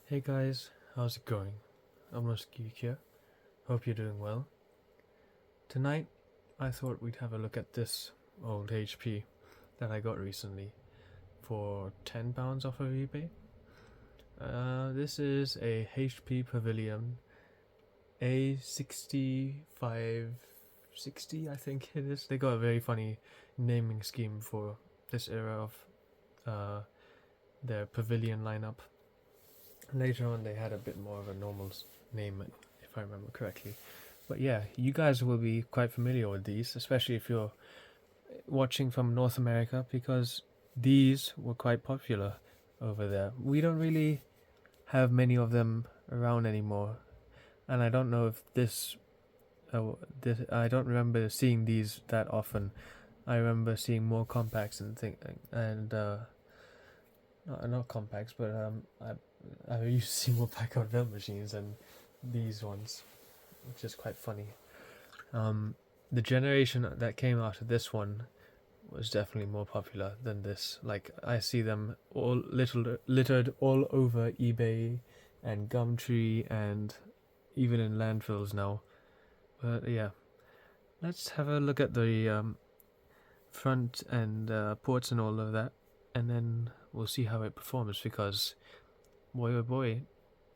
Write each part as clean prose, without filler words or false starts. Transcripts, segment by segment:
Hey guys, how's it going? Almost Geek here. Hope you're doing well. Tonight, I thought we'd have a look at this old HP that I got recently for £10 off of eBay. This is a HP Pavilion A6550, I think it is. They got a very funny naming scheme for this era of their Pavilion lineup. Later on, they had a bit more of a normal name, if I remember correctly. But yeah, you guys will be quite familiar with these, especially if you're watching from North America, because these were quite popular over there. We don't really have many of them around anymore, and I don't know if I don't remember seeing these that often. I remember seeing more compacts not compacts, but I used to see more Packard Bell machines than these ones, which is quite funny. The generation that came after this one was definitely more popular than this. Like, I see them all littered all over eBay and Gumtree and even in landfills now. But yeah, let's have a look at the front and ports and all of that, and then we'll see how it performs, because boy oh boy,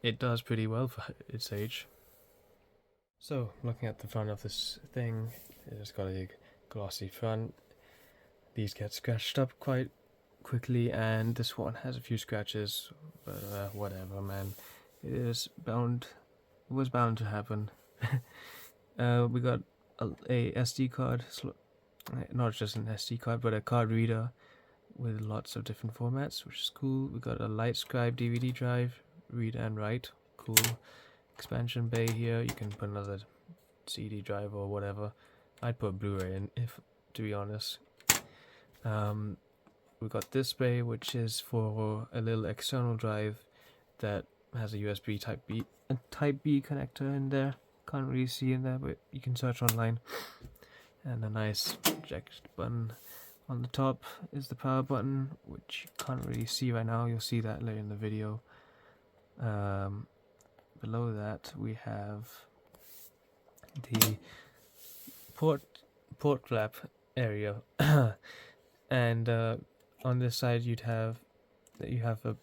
it does pretty well for its age. So, looking at the front of this thing, it's got a glossy front. These get scratched up quite quickly, and this one has a few scratches, but whatever, man. It was bound to happen. We got a SD card, not just an SD card, but a card reader with lots of different formats, which is cool. We got a LightScribe DVD drive, read and write, cool. Expansion bay here, you can put another CD drive or whatever. I'd put Blu-ray in, if to be honest. We got this bay, which is for a little external drive that has a USB Type B connector in there. Can't really see in there, but you can search online. And a nice eject button. On the top is the power button, which you can't really see right now. You'll see that later in the video. Below that we have the port flap area, and on this side you have a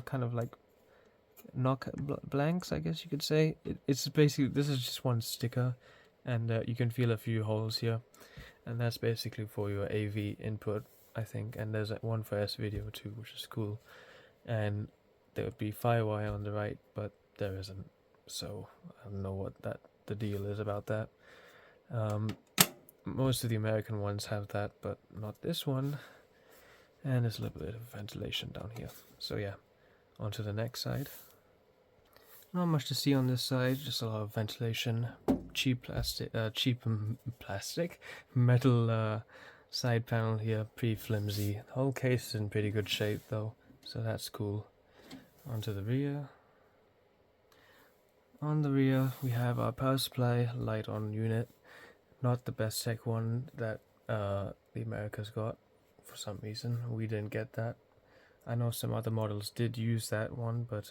kind of like blanks, I guess you could say. It's basically, this is just one sticker, and you can feel a few holes here, and that's basically for your AV input, I think. And there's one for S video too, which is cool. And there would be Firewire on the right, but there isn't, so I don't know what the deal is about that. Most of the American ones have that, but not this one. And there's a little bit of ventilation down here. So yeah, on to the next side. Not much to see on this side, just a lot of ventilation. Cheap plastic, metal side panel here, pretty flimsy. The whole case is in pretty good shape though, so that's cool. Onto the rear. On the rear we have our power supply light on unit. Not the best tech one that the Americas got for some reason. We didn't get that. I know some other models did use that one, but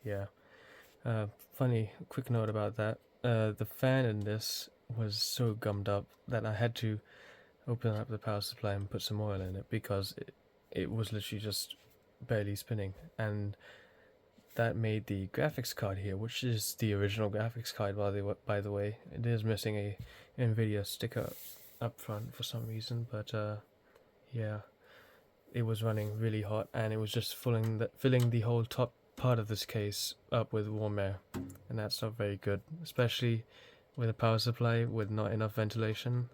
yeah. Funny quick note about that. The fan in this was so gummed up that I had to open up the power supply and put some oil in it, because it was literally just barely spinning. And that made the graphics card here, which is the original graphics card by the way. It is missing a Nvidia sticker up front for some reason, but yeah, it was running really hot, and it was just filling the whole top part of this case up with warm air, and that's not very good, especially with a power supply with not enough ventilation.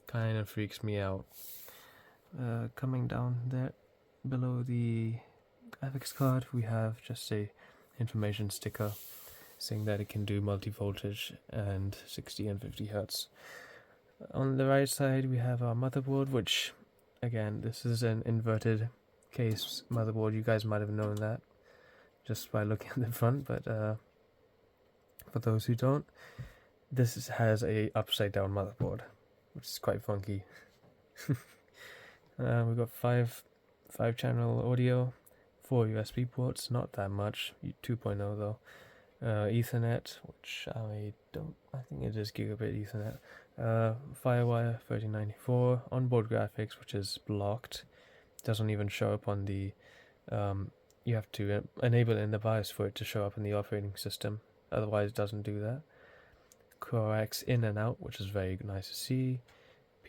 Kind of freaks me out. Coming down there below the graphics card, we have just a information sticker saying that it can do multi-voltage and 60 and 50 hertz. On the right side we have our motherboard, which again, this is an inverted case motherboard. You guys might have known that just by looking at the front, but for those who don't, this has a upside down motherboard, which is quite funky. We've got five channel audio, 4 USB ports, not that much, 2.0 though. Ethernet, which I think it is gigabit Ethernet. Firewire 3094, onboard graphics, which is blocked, doesn't even show up on the, you have to enable it in the BIOS for it to show up in the operating system, otherwise it doesn't do that. Coax in and out, which is very nice to see.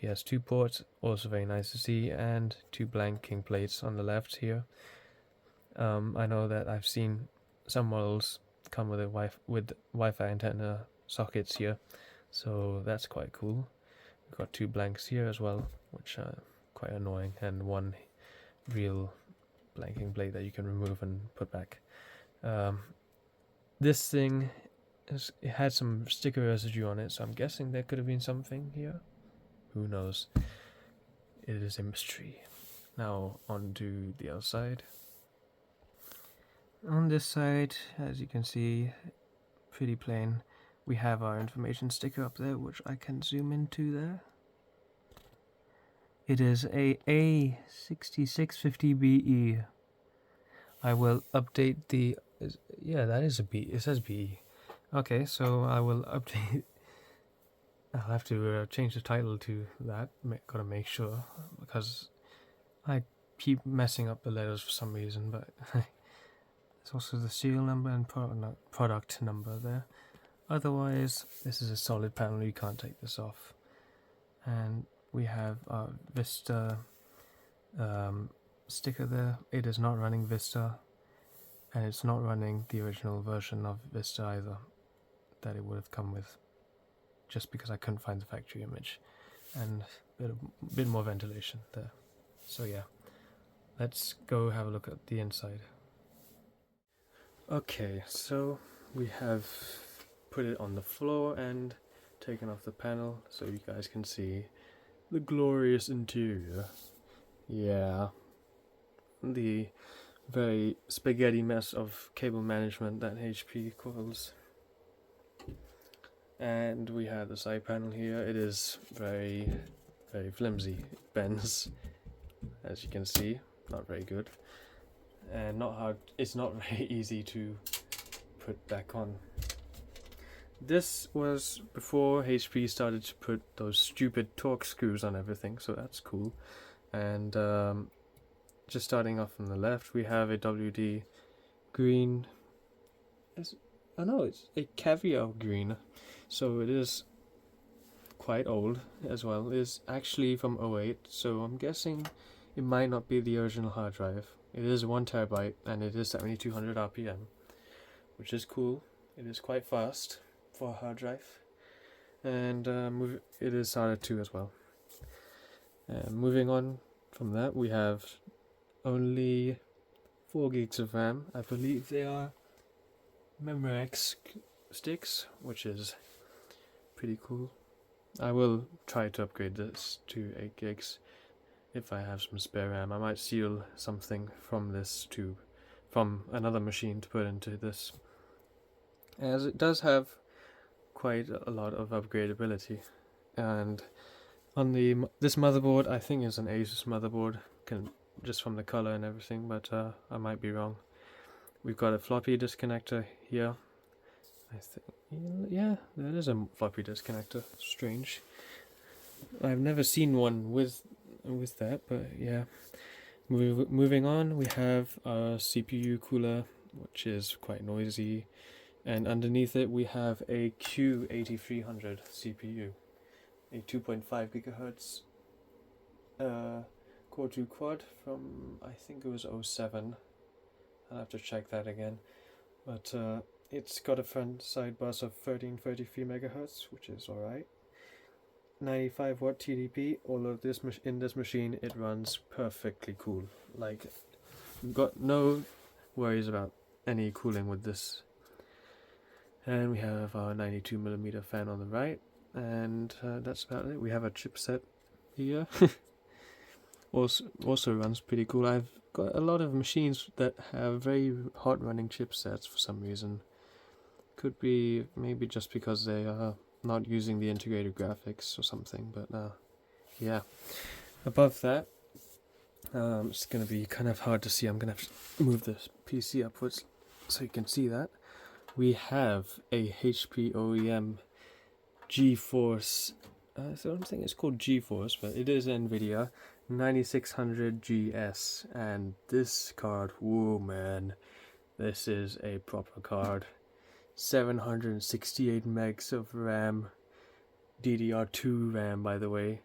PS2 ports, also very nice to see, and 2 blanking plates on the left here. I know that I've seen some models come with Wi-Fi antenna sockets here, so that's quite cool. We've got 2 blanks here as well, which are quite annoying, and 1 real blanking plate that you can remove and put back. This thing it had some sticker residue on it, so I'm guessing there could have been something here. Who knows? It is a mystery. Now on to the other side. On this side, as you can see, pretty plain. We have our information sticker up there, which I can zoom into there. It is a A6650be. I will update the... yeah, that is a B. It says BE. Okay, so I will update... I'll have to change the title to that. Gotta make sure, because I keep messing up the letters for some reason, but... There's also the serial number and product number there. Otherwise, this is a solid panel, you can't take this off. And we have our Vista sticker there. It is not running Vista, and it's not running the original version of Vista either that it would have come with, just because I couldn't find the factory image. And a bit more ventilation there. So yeah, let's go have a look at the inside. Okay, so we have put it on the floor and taken off the panel so you guys can see the glorious interior. Yeah, the very spaghetti mess of cable management that HP calls. And we have the side panel here. It is very, very flimsy. It bends, as you can see, not very good. And not hard. It's not very easy to put back on. This was before HP started to put those stupid Torx screws on everything, so that's cool. And just starting off from the left, we have a WD green. Oh no, it's a caviar green, so it is quite old as well. It's actually from 08, so I'm guessing it might not be the original hard drive. It is 1 terabyte and it is 7200 RPM, which is cool. It is quite fast for a hard drive, and it is SATA 2 as well. Moving on from that, we have only 4 gigs of RAM. I believe they are Memorex sticks, which is pretty cool. I will try to upgrade this to 8 gigs. If I have some spare RAM, I might steal something from this from another machine to put into this, as it does have quite a lot of upgradability. And on this motherboard, I think it's an Asus motherboard, just from the color and everything, but I might be wrong. We've got a floppy disk connector here. I think, yeah, there is a floppy disk connector. Strange. I've never seen one with that, but yeah. Moving on, we have our CPU cooler, which is quite noisy, and underneath it we have a Q8300 CPU, a 2.5 gigahertz Core 2 quad from, I think it was 07. I'll have to check that again, but it's got a front side bus of 1333 megahertz, which is alright. 95 watt TDP. All of this in this machine, it runs perfectly cool. Like, got no worries about any cooling with this. And we have our 92mm fan on the right, and that's about it. We have a chipset here. also runs pretty cool. I've got a lot of machines that have very hot running chipsets for some reason. Could be maybe just because they are not using the integrated graphics or something, but yeah. Above that, It's gonna be kind of hard to see. I'm gonna have to move the PC upwards so you can see that. We have a HP OEM GeForce, so I'm thinking it's called GeForce, but it is NVIDIA 9600 GS, and this card, whoa man, this is a proper card. 768 megs of RAM, DDR2 RAM by the way,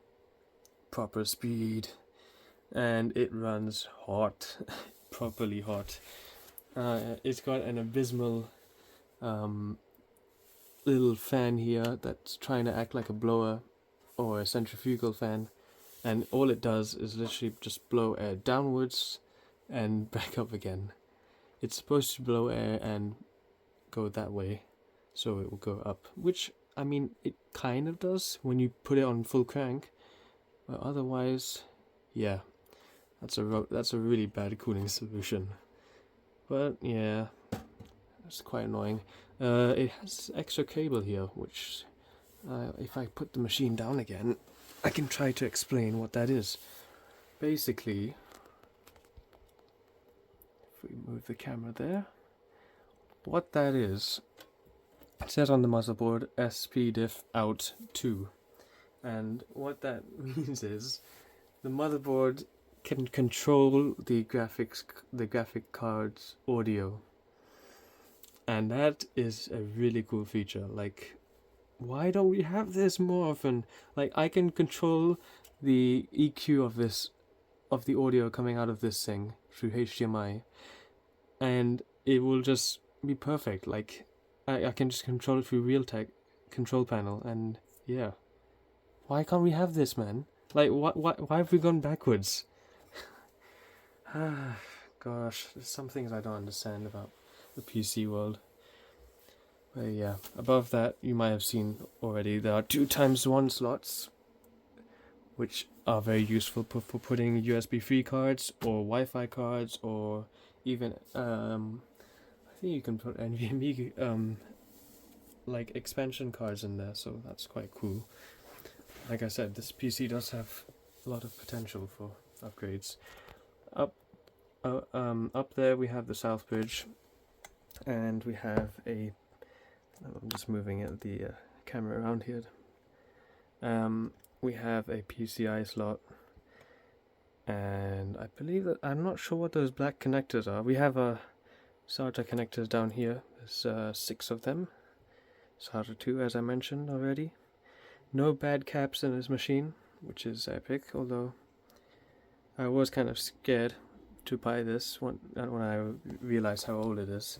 proper speed, and it runs hot, properly hot. It's got an abysmal little fan here that's trying to act like a blower or a centrifugal fan, and all it does is literally just blow air downwards and back up again. It's supposed to blow air and go that way, so it will go up, which I mean it kind of does when you put it on full crank, but otherwise, yeah, that's a really bad cooling solution. But yeah, it's quite annoying. It has extra cable here, which if I put the machine down again, I can try to explain what that is. Basically, if we move the camera there, what that is, it says on the motherboard SPDIF out 2, and what that means is the motherboard can control the graphic card's audio, and that is a really cool feature. Like, why don't we have this more often? Like, I can control the EQ of the audio coming out of this thing through HDMI, and it will just be perfect. Like, I can just control it through Realtek control panel, and yeah, why can't we have this, man? Like, why have we gone backwards? Gosh, there's some things I don't understand about the PC world. But yeah, above that, you might have seen already, there are 2x1 slots, which are very useful for putting USB 3 cards or Wi-Fi cards, or even I think you can put NVMe like expansion cards in there, so that's quite cool. Like I said, this PC does have a lot of potential for upgrades. Up there we have the South Bridge, and we have a, I'm just moving the camera around here. We have a PCI slot, and I believe that, I'm not sure what those black connectors are. We have SATA connectors down here. There's 6 of them. SATA 2, as I mentioned already. No bad caps in this machine, which is epic, although I was kind of scared to buy this when I realized how old it is,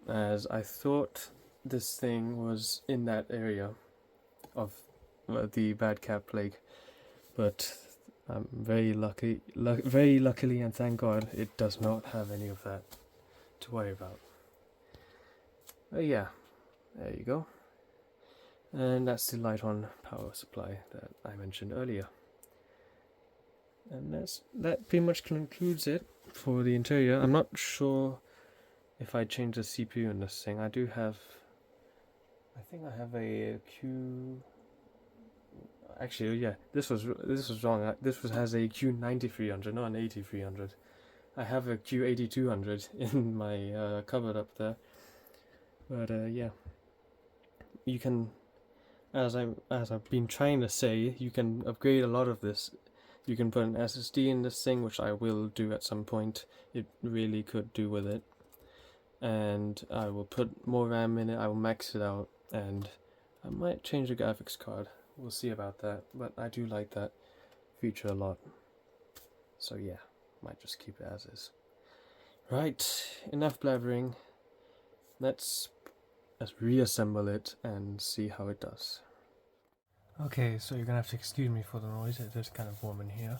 as I thought this thing was in that area of the bad cap plague, but I'm very luckily, and thank God, it does not have any of that to worry about. But yeah, there you go. And that's the light on power supply that I mentioned earlier. And that pretty much concludes it for the interior. I'm not sure if I change the CPU in this thing. I think I have a Q. Actually, yeah, this was wrong. This has a Q9300, not an 8300. I have a Q8200 in my cupboard up there. But yeah, you can, as I've been trying to say, you can upgrade a lot of this. You can put an SSD in this thing, which I will do at some point. It really could do with it. And I will put more RAM in it, I will max it out, and I might change the graphics card. We'll see about that, but I do like that feature a lot. So yeah, might just keep it as is. Right, enough blabbering. Let's reassemble it and see how it does. Okay, so you're gonna have to excuse me for the noise. It is kind of warm in here.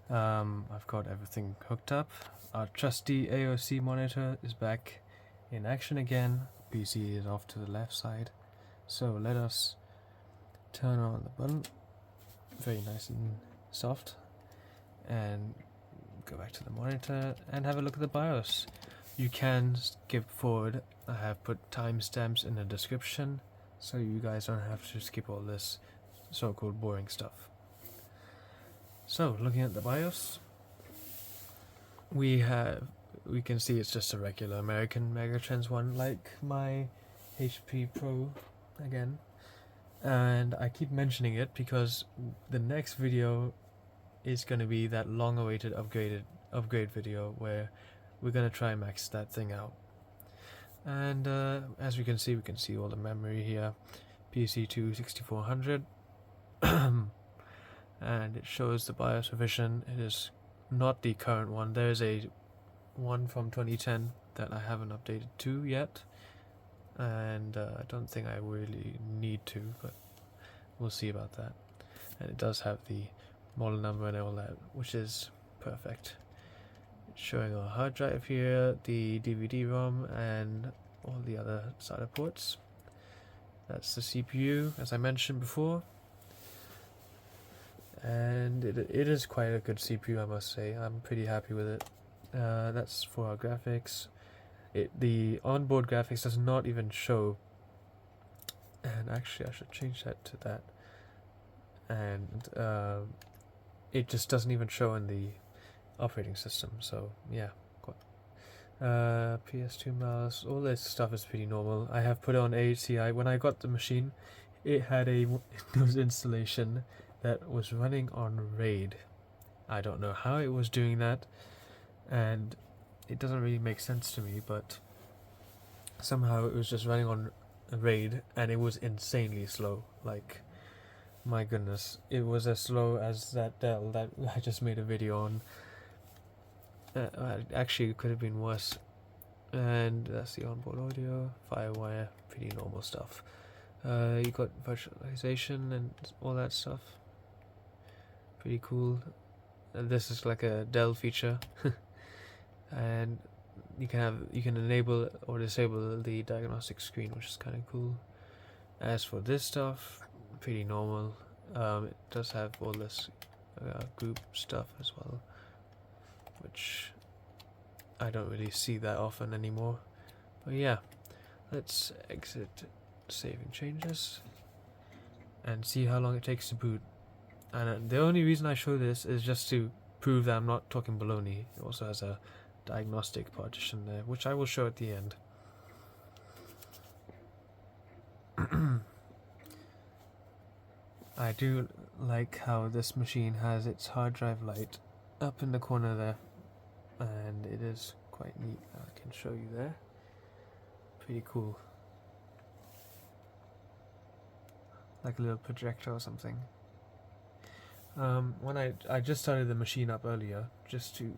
I've got everything hooked up. Our trusty AOC monitor is back in action again. PC is off to the left side. So let us turn on the button. Very nice and soft. And go back to the monitor and have a look at the BIOS. You can skip forward. I have put timestamps in the description, so you guys don't have to skip all this so-called boring stuff. So, looking at the BIOS, we can see it's just a regular American Megatrends one, like my HP Pro again. And I keep mentioning it because the next video is going to be that long-awaited upgrade video where we're going to try and max that thing out. And as we can see all the memory here, PC2 6400, and it shows the BIOS revision. It is not the current one. There is a one from 2010 that I haven't updated to yet, and I don't think I really need to, but we'll see about that. And it does have the model number and all that, which is perfect. It's showing our hard drive here, the DVD-ROM, and all the other SATA ports. That's the CPU, as I mentioned before, and it is quite a good CPU, I must say. I'm pretty happy with it. That's for our graphics. The onboard graphics does not even show, and actually I should change that to that. And it just doesn't even show in the operating system. So yeah, PS2 mouse, all this stuff is pretty normal. I have put on AHCI. When I got the machine, it had a Windows installation that was running on RAID. I don't know how it was doing that, and it doesn't really make sense to me, but somehow it was just running on RAID, and it was insanely slow. Like, my goodness, it was as slow as that Dell that I just made a video on. Actually, it could have been worse. And that's the onboard audio, Firewire, pretty normal stuff. You got virtualization and all that stuff. Pretty cool. And this is like a Dell feature, and you can enable or disable the diagnostic screen, which is kind of cool. As for this stuff, pretty normal. It does have all this group stuff as well, which I don't really see that often anymore. But yeah, let's exit saving changes and see how long it takes to boot. And the only reason I show this is just to prove that I'm not talking baloney. It also has a diagnostic partition there, which I will show at the end. I do like how this machine has its hard drive light up in the corner there, and it is quite neat. I can show you there. Pretty cool. Like a little projector or something. When I just started the machine up earlier, just to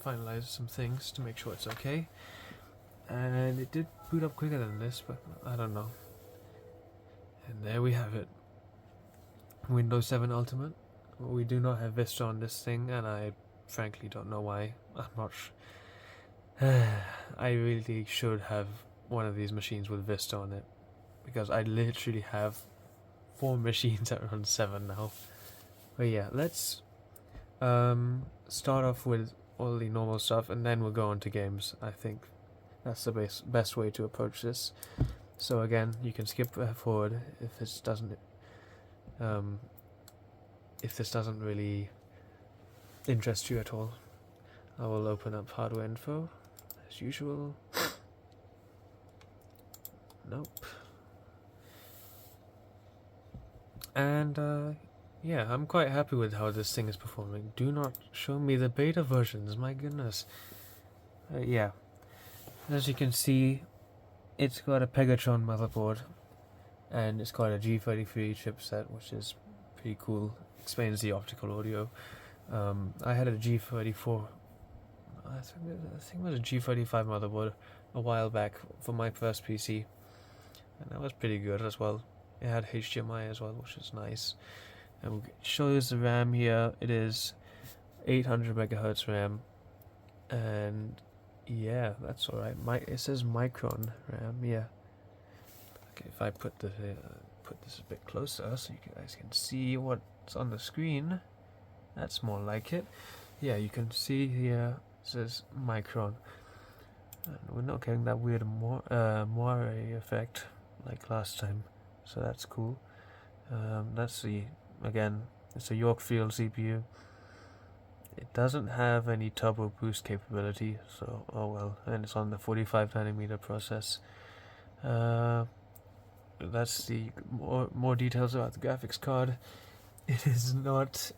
finalize some things to make sure it's okay, and it did boot up quicker than this, but I don't know. And there we have it. Windows 7 Ultimate. We do not have Vista on this thing, and I frankly don't know why. I'm not I really should have one of these machines with Vista on it, because I literally have 4 machines that run 7 now. But yeah, let's start off with all the normal stuff, and then we'll go on to games. I think that's the best way to approach this. So again, you can skip forward if this doesn't really interest you at all. I will open up hardware info as usual. Nope. And yeah, I'm quite happy with how this thing is performing. Do not show me the beta versions, my goodness. Yeah, as you can see, it's got a Pegatron motherboard, and it's got a G33 chipset, which is pretty cool. Explains the optical audio. I had a G34, I think it was a G35 motherboard a while back for my first PC, and that was pretty good as well. It had HDMI as well, which is nice. And it shows the RAM here. It is 800 megahertz RAM, and yeah, that's alright. It says Micron RAM, yeah. Okay, if I put this a bit closer so you guys can see what's on the screen, that's more like it. Yeah, you can see here it says Micron, and we're not getting that weird moire effect like last time, so that's cool. Again, it's a Yorkfield CPU, It doesn't have any turbo boost capability, so oh well, and it's on the 45nm process. That's the more details about the graphics card. It is not,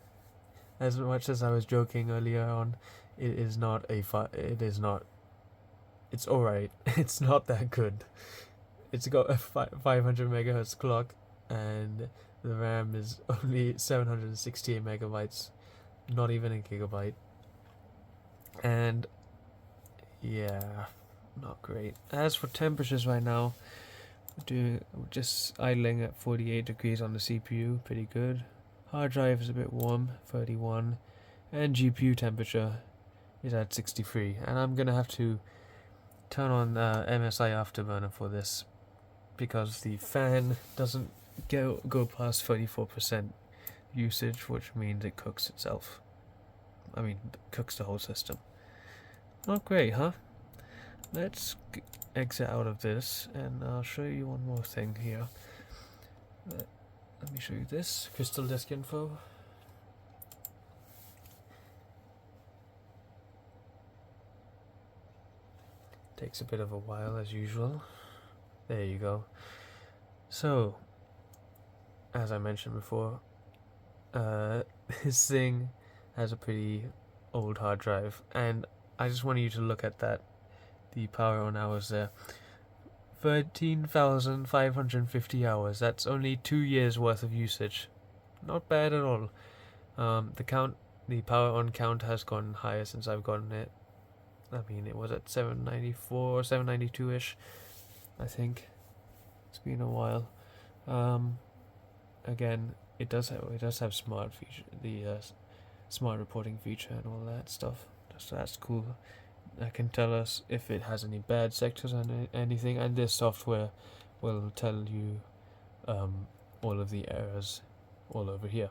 as much as I was joking earlier on, it is not it is not, it's alright. It's not that good. It's got a 500 megahertz clock, and the RAM is only 768 megabytes, not even a gigabyte. And yeah, not great. As for temperatures right now, just idling at 48 degrees on the CPU, pretty good. Hard drive is a bit warm, 31, and GPU temperature is at 63. And I'm gonna have to turn on MSI Afterburner for this, because the fan doesn't go past 34% usage, which means it cooks itself. I mean, cooks the whole system. Not great, huh? Let's exit out of this, and I'll show you one more thing here. Let me show you this crystal disk info. Takes a bit of a while as usual. There you go. So, as I mentioned before, this thing has a pretty old hard drive, and I just want you to look at that. The power on hours there, 13,550 hours. That's only 2 years worth of usage. Not bad at all. The power on count has gone higher since I've gotten it. I mean, it was at 794, 792-ish, I think. It's been a while. Again, it does have smart feature, the smart reporting feature and all that stuff. So that's cool. That can tell us if it has any bad sectors or anything, and this software will tell you all of the errors all over here.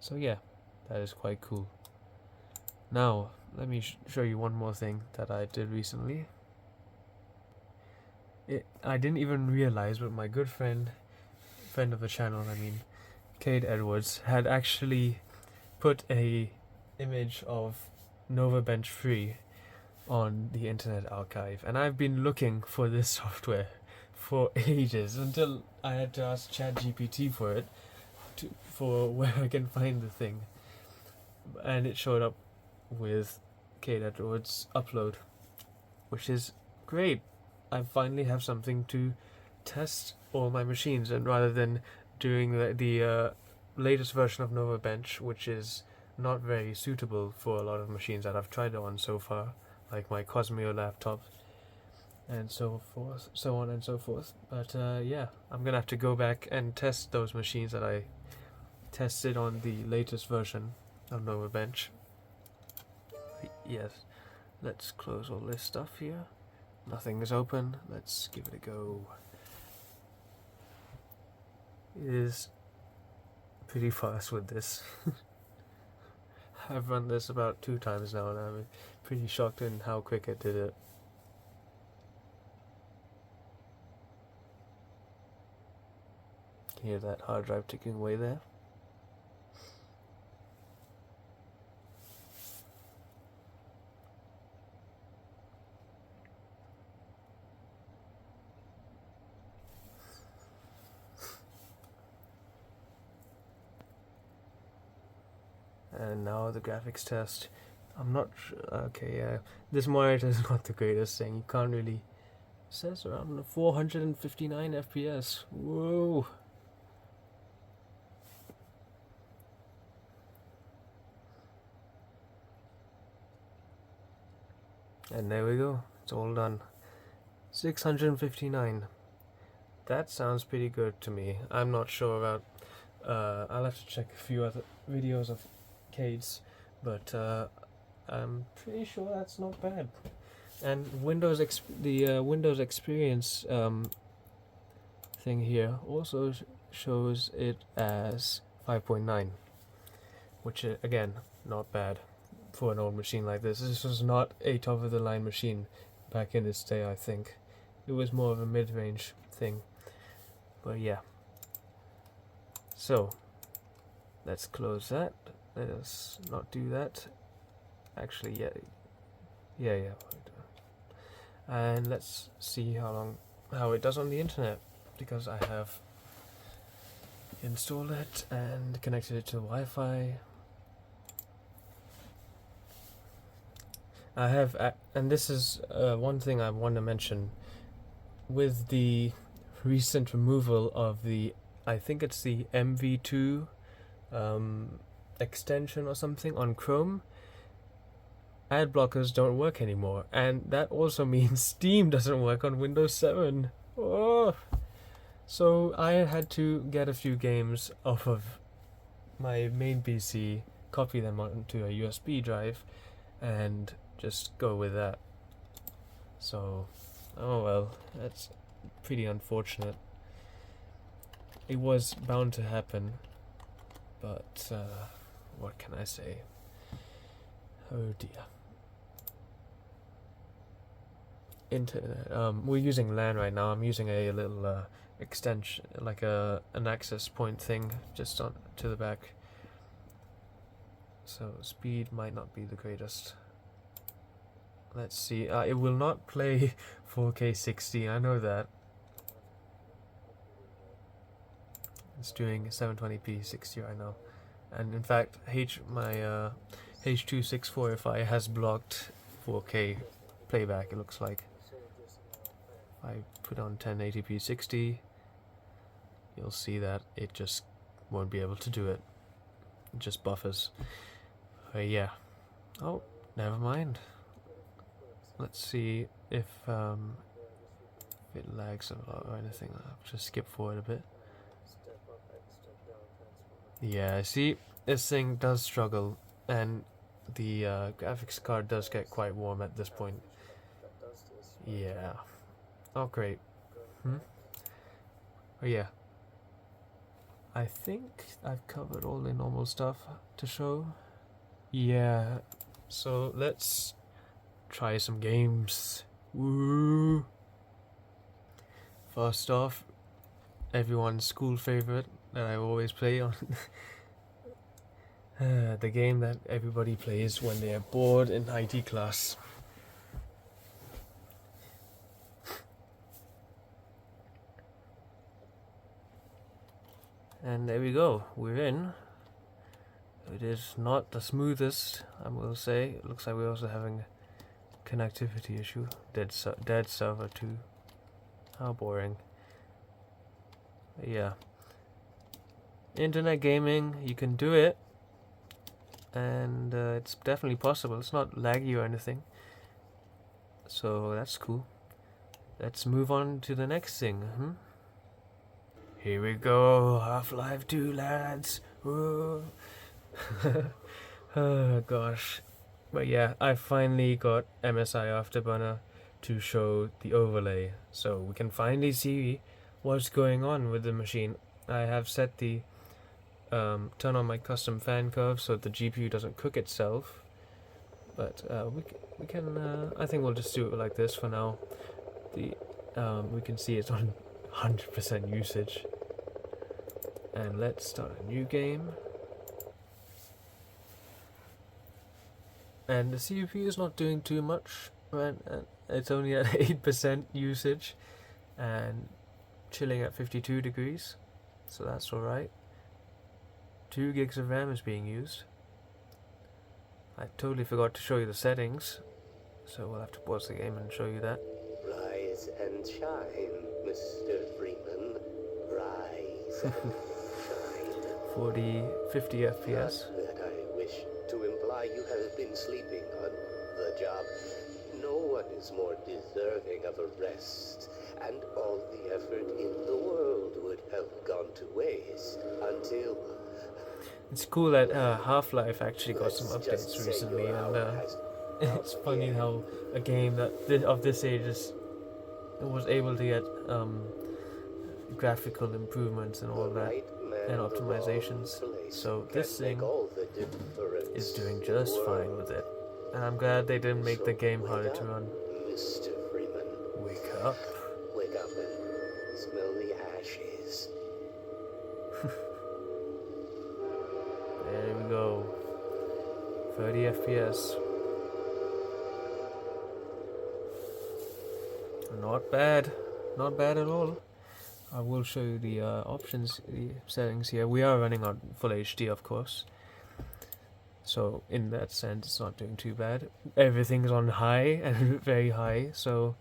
So yeah, that is quite cool. Now let me show you one more thing that I did recently. I didn't even realize, but my good friend of the channel, I mean Cade Edwards, had actually put a image of novabench free on the Internet Archive, and I've been looking for this software for ages, until I had to ask ChatGPT for it, for where I can find the thing, and it showed up with Cade Edwards upload, which is great. I finally have something to test all my machines, and rather than doing the latest version of novabench, which is not very suitable for a lot of machines that I've tried it on so far, like my Qosmio laptop and so forth, so on and so forth. But yeah, I'm gonna have to go back and test those machines that I tested on the latest version of novabench. Yes, let's close all this stuff here. Nothing is open. Let's give it a go. It is pretty fast with this. I've run this about 2 times now, and I'm pretty shocked in how quick it did it. Can you hear that hard drive ticking away there? And now the graphics test. I'm not sure. Okay, yeah. This monitor is not the greatest thing. You can't really. It says around 459 FPS. Whoa. And there we go. It's all done. 659. That sounds pretty good to me. I'm not sure about. I'll have to check a few other videos of Cade's, but I'm pretty sure that's not bad. And the Windows Experience thing here also shows it as 5.9, which is, again, not bad for an old machine like this. This was not a top of the line machine back in its day. I think it was more of a mid-range thing. But yeah. So let's close that. Let us not do that. Actually, yeah. And let's see how it does on the internet, because I have installed it and connected it to Wi-Fi. I have, and this is one thing I want to mention, with the recent removal of the, I think it's the MV2 extension or something on Chrome, ad blockers don't work anymore, and that also means Steam doesn't work on Windows 7. Oh. So I had to get a few games off of my main PC, copy them onto a USB drive, and just go with that. So, oh well, that's pretty unfortunate. It was bound to happen, but what can I say? Oh dear. Internet. We're using LAN right now. I'm using a little extension, like an access point thing, just on to the back. So speed might not be the greatest. Let's see. It will not play 4K 60. I know that. It's doing 720p 60 right now, and in fact, my H.264 has blocked 4K playback. It looks like. I put on 1080p 60, you'll see that it just won't be able to do it. It just buffers. Yeah. Oh, never mind. Let's see if it lags a lot or anything. I'll just skip forward a bit. Yeah, see, this thing does struggle, and the graphics card does get quite warm at this point. Yeah. Oh, great. Oh, yeah. I think I've covered all the normal stuff to show. Yeah. So let's try some games. Woo! First off, everyone's school favorite that I always play on. The game that everybody plays when they are bored in IT class. And there we go, we're in. It is not the smoothest, I will say. It looks like we're also having a connectivity issue. Dead server too. How boring. But yeah. Internet gaming, you can do it. And it's definitely possible. It's not laggy or anything. So that's cool. Let's move on to the next thing. Here we go, Half-Life 2, lads. Oh gosh. But yeah, I finally got MSI Afterburner to show the overlay, so we can finally see what's going on with the machine. I have set the turn on my custom fan curve so the GPU doesn't cook itself, but we can I think we'll just do it like this for now. We can see it's on 100% usage. And let's start a new game. And the CPU is not doing too much, right? It's only at 8% usage and chilling at 52 degrees, so that's alright. 2 gigs of RAM is being used. I totally forgot to show you the settings, so we'll have to pause the game and show you that. Rise and shine, Mr. Freeman. Rise and shine. 50 FPS. Not that I wish to imply you have been sleeping on the job. No one is more deserving of a rest, and all the effort in the world would have gone to waste until... It's cool that Half-Life actually got some updates recently, and it's funny how a game that of this age was able to get graphical improvements and all that, and optimizations. So this thing is doing just fine with it, and I'm glad they didn't make the game harder to run. Mr. Freeman, Wake up. Wake up and smell the ashes. There we go. 30 FPS. not bad. Not bad at all. I will show you the options, the settings here. We are running on full HD, of course. So in that sense, it's not doing too bad. Everything's on high and very high. So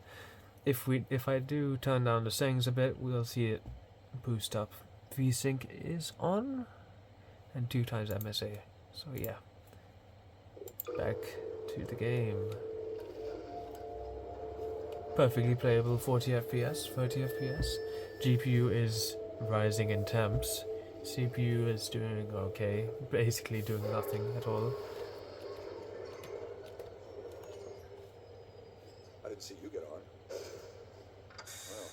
if I do turn down the settings a bit, we'll see it boost up. VSync is on, and 2 times MSA. So yeah, back to the game. Perfectly playable, 40 FPS, 30 FPS. GPU is rising in temps. CPU is doing okay, basically doing nothing at all. I didn't see you get on. Well,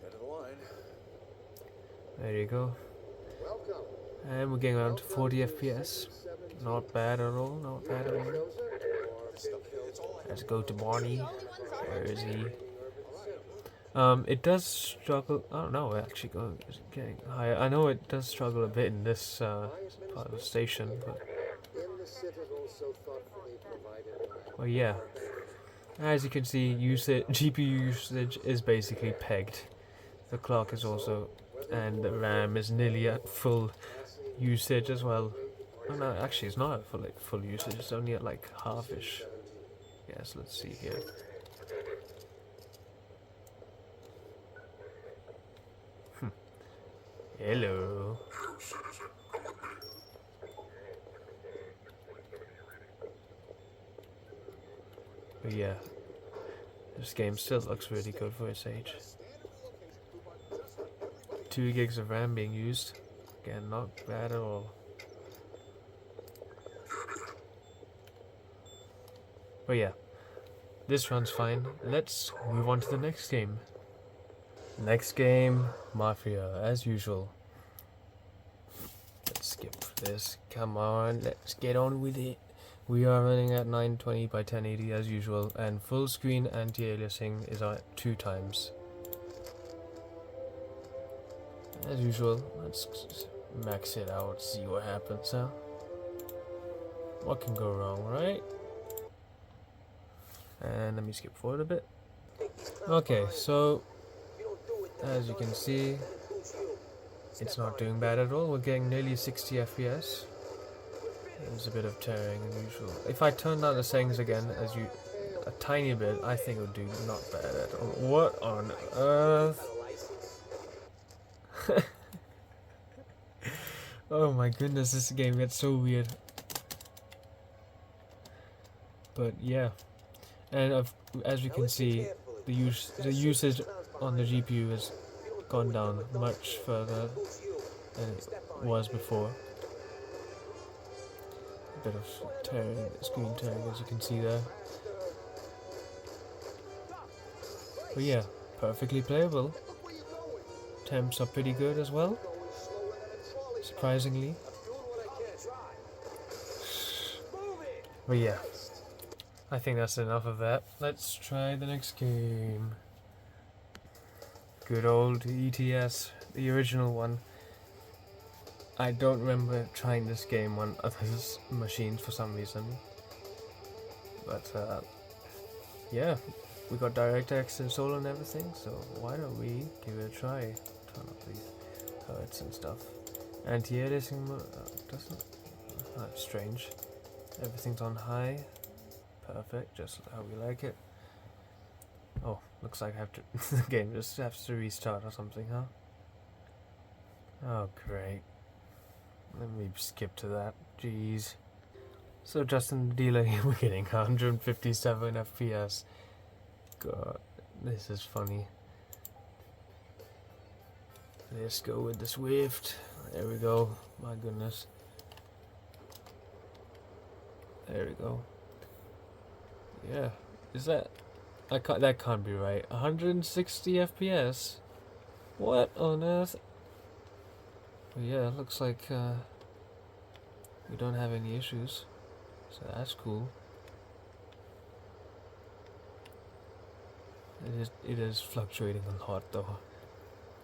end of the line. There you go. Welcome. And we're getting around to 40 FPS. Not bad at all, not bad at all. Let's go to Barney. Where is he? It does struggle. I don't know, actually getting higher. I know it does struggle a bit in this part of the station, but well, yeah. As you can see, GPU usage is basically pegged. The clock is also, and the RAM is nearly at full usage as well. Oh, no, actually, it's not at full usage. It's only at like half-ish. Yes, let's see here. Hello. But yeah, this game still looks really good for its age. 2 gigs of RAM being used. Again, not bad at all. But yeah, this runs fine. Let's move on to the next game. Next game, Mafia, as usual. Let's skip this. Come on, let's get on with it. We are running at 920 by 1080 as usual, and full screen anti-aliasing is at 2 times. As usual, let's max it out, see what happens, huh? What can go wrong, right? And let me skip forward a bit. Okay, so as you can see, it's not doing bad at all. We're getting nearly 60 FPS. There's a bit of tearing as usual. If I turn down the settings again, a tiny bit, I think it would do not bad at all. What on earth? Oh my goodness, this game gets so weird. But yeah, and as you can see, the usage on the GPU has gone down much further than it was before. A bit of tearing, screen tearing, as you can see there. But yeah, perfectly playable. Temps are pretty good as well, surprisingly. But yeah, I think that's enough of that. Let's try the next game. Good old ETS, the original one. I don't remember trying this game on other machines for some reason. But yeah, we got DirectX installed and everything, so why don't we give it a try? Turn up the hertz and stuff. Anti-aliasing doesn't. That's strange. Everything's on high. Perfect, just how we like it. Oh, looks like I have to. The game just has to restart or something, huh? Oh, great. Let me skip to that. Jeez. So, just in the delay, we're getting 157 FPS. God, this is funny. Let's go with the Swift. There we go. My goodness. There we go. Yeah. Is that... that can't be right. 160 FPS? What on earth? Well, yeah, it looks like we don't have any issues. So that's cool. It is fluctuating a lot though.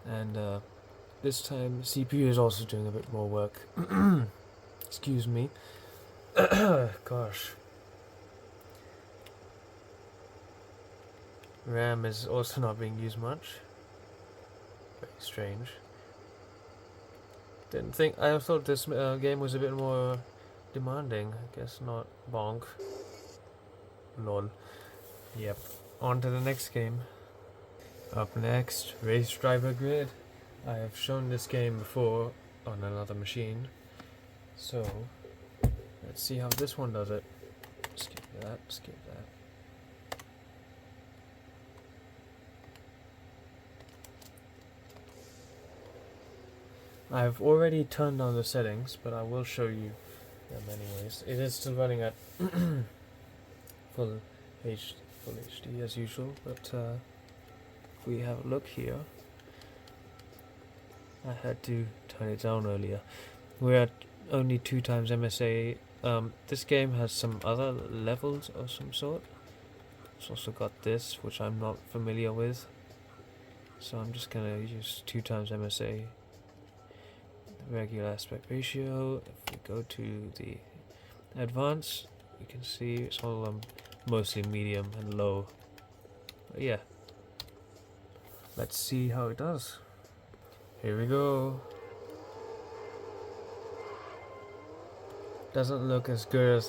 And this time CPU is also doing a bit more work. Excuse me. Gosh. RAM is also not being used much. Very strange. Didn't think. I thought this game was a bit more demanding. I guess not. Bonk. Lol. Yep. On to the next game. Up next, Race Driver Grid. I have shown this game before on another machine, so let's see how this one does it. Skip that, skip that. I've already turned on the settings, but I will show you them anyways. It is still running at full HD as usual, but if we have a look here, I had to turn it down earlier. We're at only 2 times MSA. This game has some other levels of some sort. It's also got this, which I'm not familiar with. So I'm just gonna use 2 times MSA. Regular aspect ratio. If we go to the advanced, you can see it's all mostly medium and low. But yeah, let's see how it does. Here we go. Doesn't look as good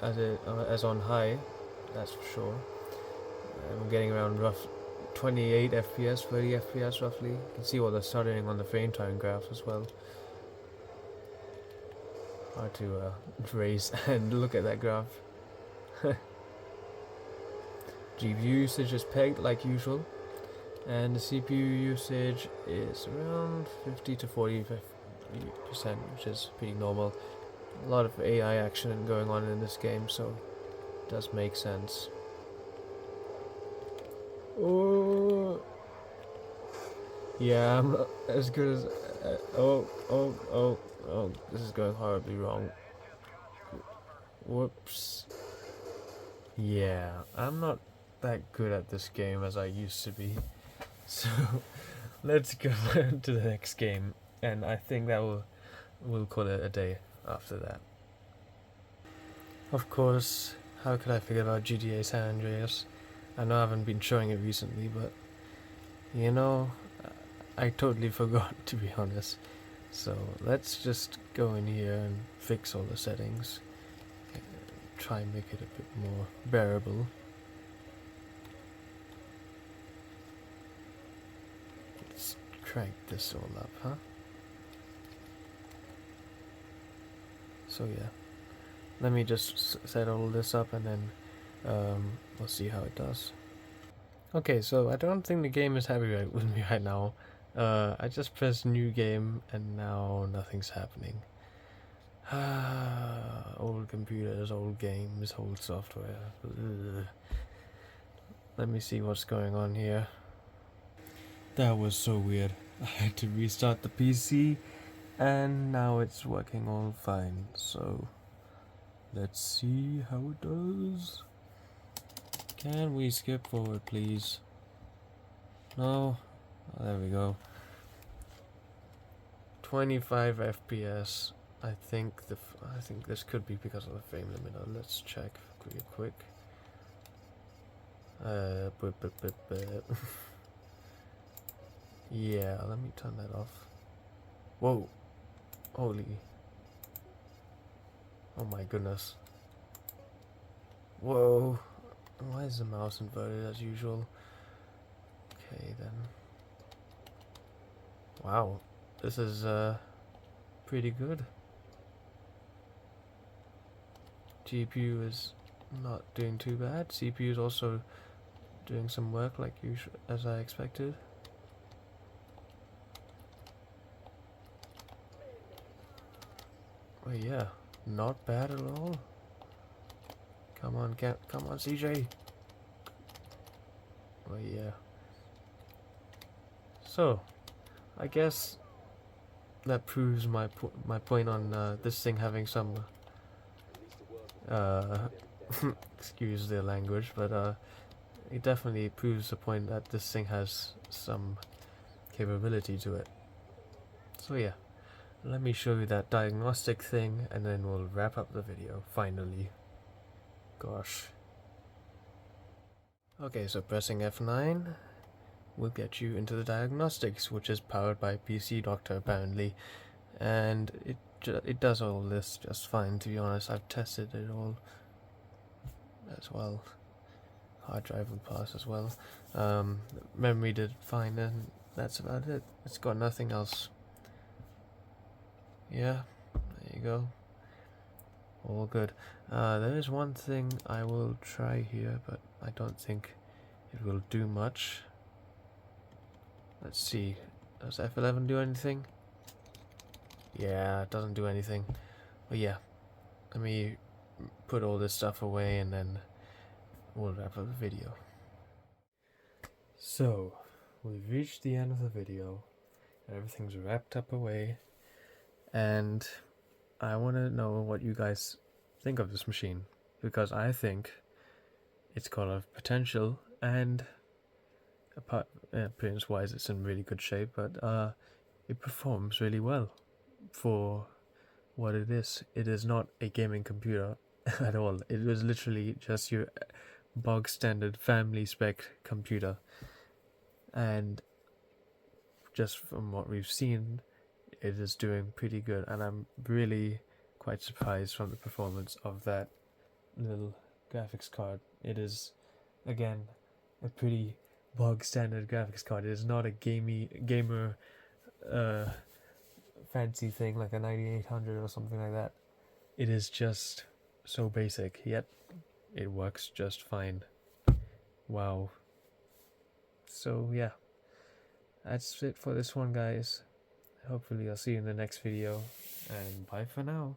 as on high, that's for sure. I'm getting around rough 28 FPS, 30 FPS roughly. You can see what they're stuttering on the frame time graph as well. Hard to raise and look at that graph. GPU usage is pegged like usual, and the CPU usage is around 50 to 40%, which is pretty normal. A lot of AI action going on in this game, so it does make sense. Oh, yeah, I'm not as good as. Oh, this is going horribly wrong. Whoops. Yeah, I'm not that good at this game as I used to be. So let's go to the next game, and I think that we'll call it a day after that. Of course, how could I forget about GTA San Andreas? I know I haven't been showing it recently, but you know, I totally forgot, to be honest. So let's just go in here and fix all the settings. Try and make it a bit more bearable. Let's crank this all up, huh? So yeah, let me just set all this up and then we'll see how it does. Okay, so I don't think the game is happy with me right now. I just pressed new game and now nothing's happening. Old computers, old games, old software. Ugh. Let me see what's going on here. That was so weird. I had to restart the PC and now it's working all fine. So let's see how it does. Can we skip forward, please? No. Oh, there we go. 25 FPS. I think this could be because of the frame limiter. Let's check real quick. Yeah, let me turn that off. Whoa. Holy. Oh my goodness. Whoa. Why is the mouse inverted as usual? Okay then. Wow. This is pretty good. GPU is not doing too bad. CPU is also doing some work like usual, as I expected. Oh yeah, not bad at all. Come on, come on, CJ. Oh yeah. So, I guess that proves my point on this thing having some excuse the language, but it definitely proves the point that this thing has some capability to it. So yeah, let me show you that diagnostic thing and then we'll wrap up the video finally. Gosh. Okay, so pressing F9 will get you into the Diagnostics, which is powered by PC Doctor apparently, and it does all this just fine. To be honest, I've tested it all as well. Hard drive will pass as well. Memory did fine, and that's about it. It's got nothing else. Yeah, there you go. All good. There is one thing I will try here, but I don't think it will do much. Let's see. Does F11 do anything? Yeah, it doesn't do anything. But yeah, let me put all this stuff away and then we'll wrap up the video. So, we've reached the end of the video. Everything's wrapped up away. And I want to know what you guys think of this machine. Because I think it's got a lot of potential, and appearance wise it's in really good shape, but it performs really well for what it is. It is not a gaming computer at all. It was literally just your bog standard family spec computer, and just from what we've seen, it is doing pretty good, and I'm really quite surprised from the performance of that little graphics card. It is, again, a pretty bog standard graphics card. It is not a gamer fancy thing like a 9800 or something like that. It is just so basic, yet it works just fine. Wow. So yeah, that's it for this one, guys. Hopefully I'll see you in the next video, and bye for now.